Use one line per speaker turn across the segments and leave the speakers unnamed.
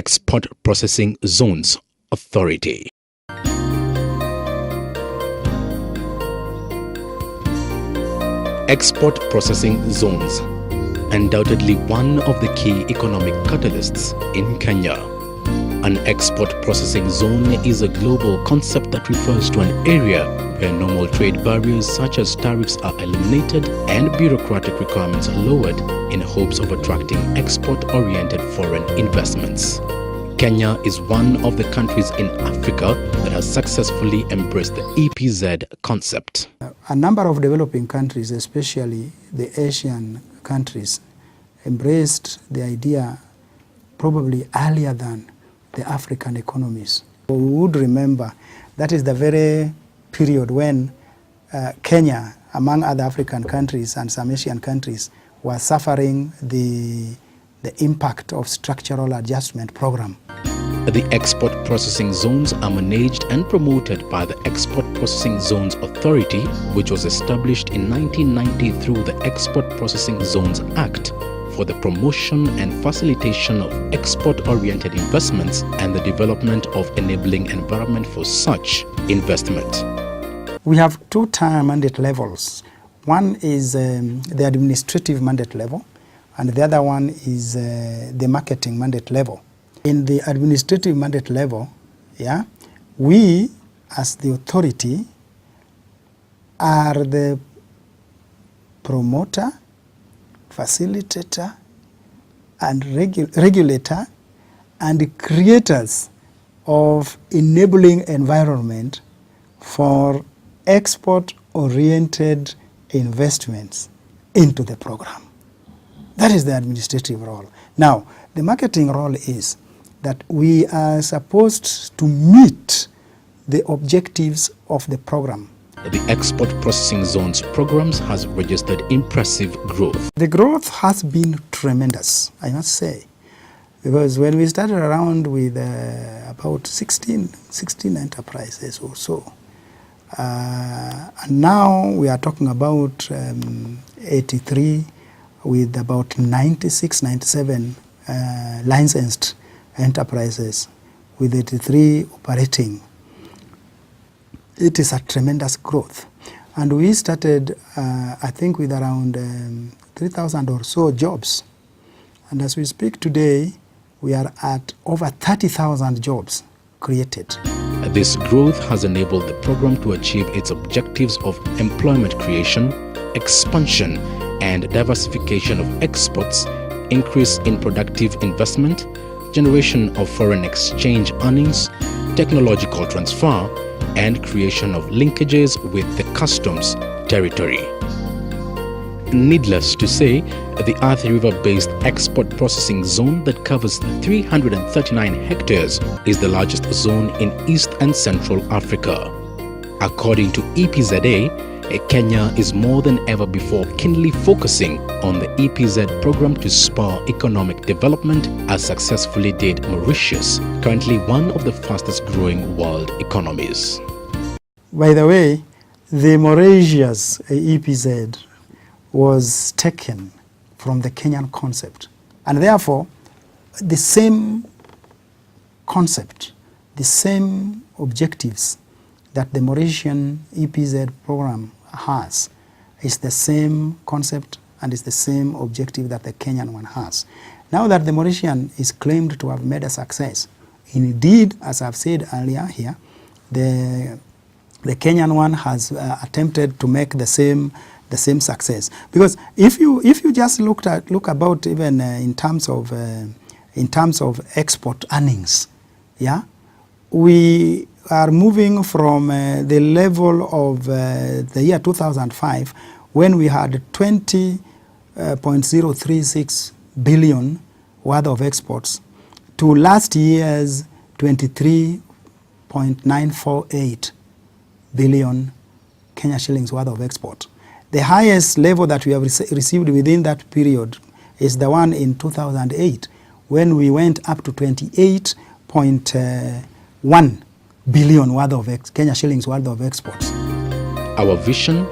Export Processing Zones Authority. Export processing zones, undoubtedly one of the key economic catalysts in Kenya. An export processing zone is a global concept that refers to an area where normal trade barriers such as tariffs are eliminated and bureaucratic requirements are lowered in hopes of attracting export-oriented foreign investments. Kenya is one of the countries in Africa that has successfully embraced the EPZ concept.
A number of developing countries, especially the Asian countries, embraced the idea probably earlier than the African economies. We would remember that is the very period when Kenya, among other African countries and some Asian countries, was suffering the impact of structural adjustment program.
The export processing zones are managed and promoted by the Export Processing Zones Authority, which was established in 1990 through the Export Processing Zones Act for the promotion and facilitation of export-oriented investments and the development of enabling environment for such investment.
We have two-tier mandate levels. One is the administrative mandate level, and the other one is the marketing mandate level. In the administrative mandate level, we as the authority are the promoter, facilitator, and regulator and creators of enabling environment for export-oriented investments into the program. That is the administrative role. Now, the marketing role is that we are supposed to meet the objectives of the program.
The Export Processing Zones programs has registered impressive growth.
The growth has been tremendous, I must say, because when we started around with about 16 enterprises or so, and now we are talking about 83 with about 96, 97 licensed enterprises with 83 operating. It is a tremendous growth. And we started, I think, with around 3,000 or so jobs. And as we speak today, we are at over 30,000 jobs created.
This growth has enabled the program to achieve its objectives of employment creation, expansion, and diversification of exports, increase in productive investment, generation of foreign exchange earnings, technological transfer, and creation of linkages with the customs territory. Needless to say, the Athi River-based export processing zone that covers 339 hectares is the largest zone in East and Central Africa. According to EPZA, Kenya is more than ever before keenly focusing on the EPZ program to spur economic development, as successfully did Mauritius, currently one of the fastest growing world economies.
By the way, the Mauritius EPZ was taken from the Kenyan concept, and therefore the same concept, the same objectives that the Mauritian EPZ program has is the same concept and is the same objective that the Kenyan one has. Now that the Mauritian is claimed to have made a success, indeed, as I've said earlier here, the Kenyan one has attempted to make the same success. Because if you just look about even in terms of export earnings, we are moving from the level of the year 2005, when we had 20.036 billion worth of exports, to last year's 23.948 billion Kenya shillings worth of export. The highest level that we have received within that period is the one in 2008, when we went up to 28.1 billion worth of Kenya shillings worth of exports.
Our vision,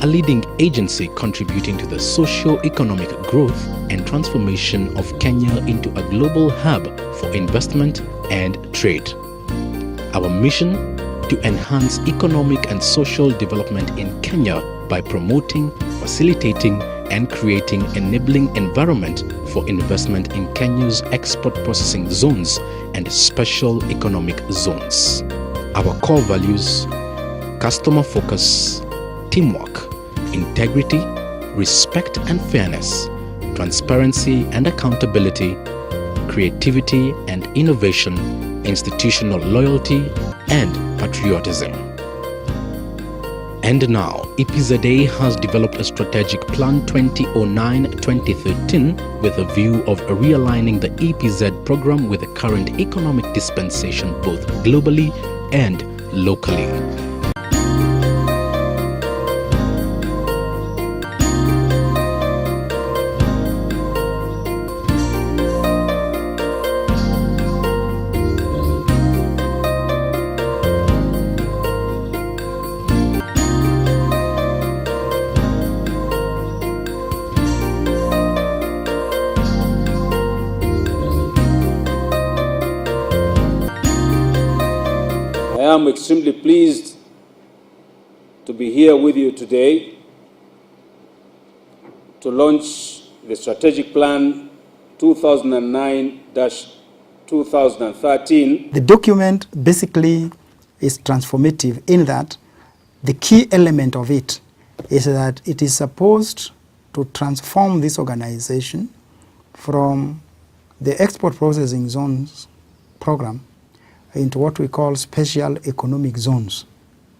a leading agency contributing to the socio-economic growth and transformation of Kenya into a global hub for investment and trade. Our mission: to enhance economic and social development in Kenya by promoting, facilitating, and creating enabling environment for investment in Kenya's export processing zones and special economic zones. Our core values: customer focus, teamwork, integrity, respect and fairness, transparency and accountability, creativity and innovation, institutional loyalty, and patriotism. And now, EPZA has developed a strategic plan 2009-2013 with a view of realigning the EPZ program with the current economic dispensation both globally and locally.
I am extremely pleased to be here with you today to launch the Strategic Plan 2009-2013.
The document basically is transformative in that the key element of it is that it is supposed to transform this organization from the export processing zones program into what we call special economic zones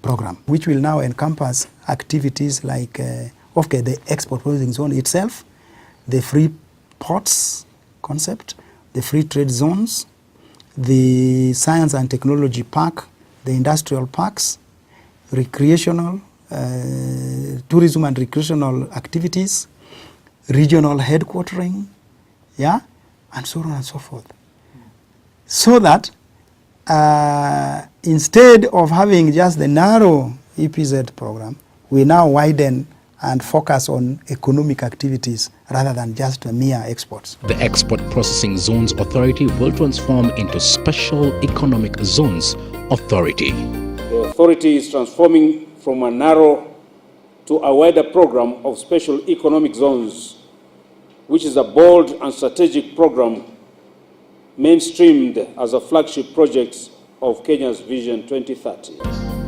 program, which will now encompass activities like the export processing zone itself, the free ports concept, the free trade zones, the science and technology park, the industrial parks, recreational, tourism and recreational activities, regional headquartering, yeah, and so on and so forth. So that instead of having just the narrow EPZ program, we now widen and focus on economic activities rather than just mere exports.
The Export Processing Zones Authority will transform into Special Economic Zones Authority.
The authority is transforming from a narrow to a wider program of special economic zones, which is a bold and strategic program mainstreamed as a flagship project of Kenya's Vision 2030.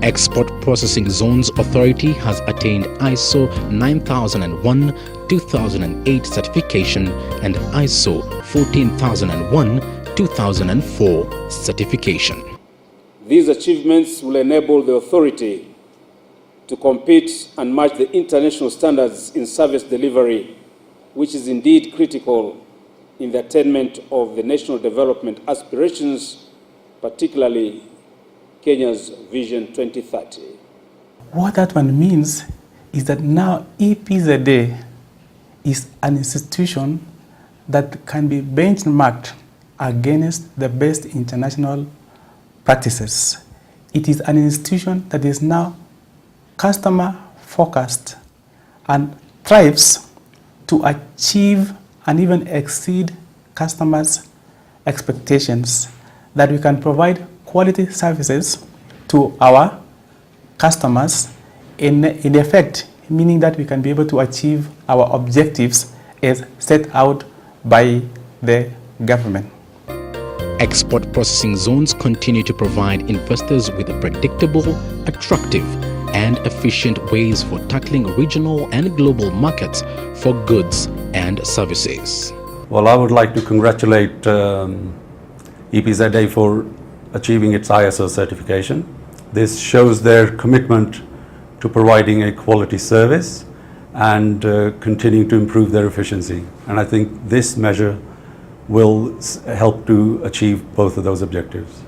Export Processing Zones Authority has attained ISO 9001-2008 certification and ISO 14001-2004 certification.
These achievements will enable the authority to compete and match the international standards in service delivery, which is indeed critical in the attainment of the national development aspirations, particularly Kenya's Vision 2030.
What that one means is that now EPZ is an institution that can be benchmarked against the best international practices. It is an institution that is now customer-focused and thrives to achieve and even exceed customers' expectations, that we can provide quality services to our customers, in effect, meaning that we can be able to achieve our objectives as set out by the government.
Export processing zones continue to provide investors with predictable, attractive, and efficient ways for tackling regional and global markets for goods and services.
Well, I would like to congratulate EPZ for achieving its ISO certification. This shows their commitment to providing a quality service and continuing to improve their efficiency. And I think this measure will help to achieve both of those objectives.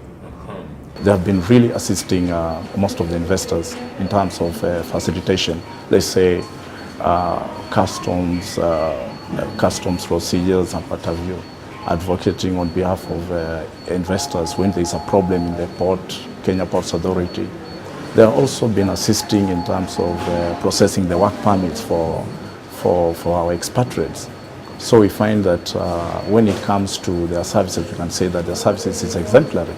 They have been really assisting most of the investors in terms of facilitation, let's say customs procedures and what have you, advocating on behalf of investors when there is a problem in the port, Kenya Ports Authority. They have also been assisting in terms of processing the work permits for our expatriates. So we find that when it comes to their services, we can say that their services is exemplary.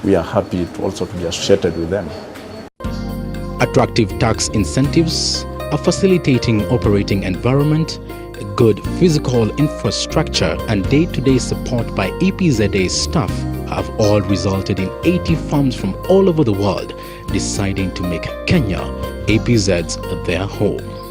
We are happy to also to be associated with them.
Attractive tax incentives, a facilitating operating environment, good physical infrastructure, and day-to-day support by EPZA staff have all resulted in 80 firms from all over the world deciding to make Kenya EPZ's their home.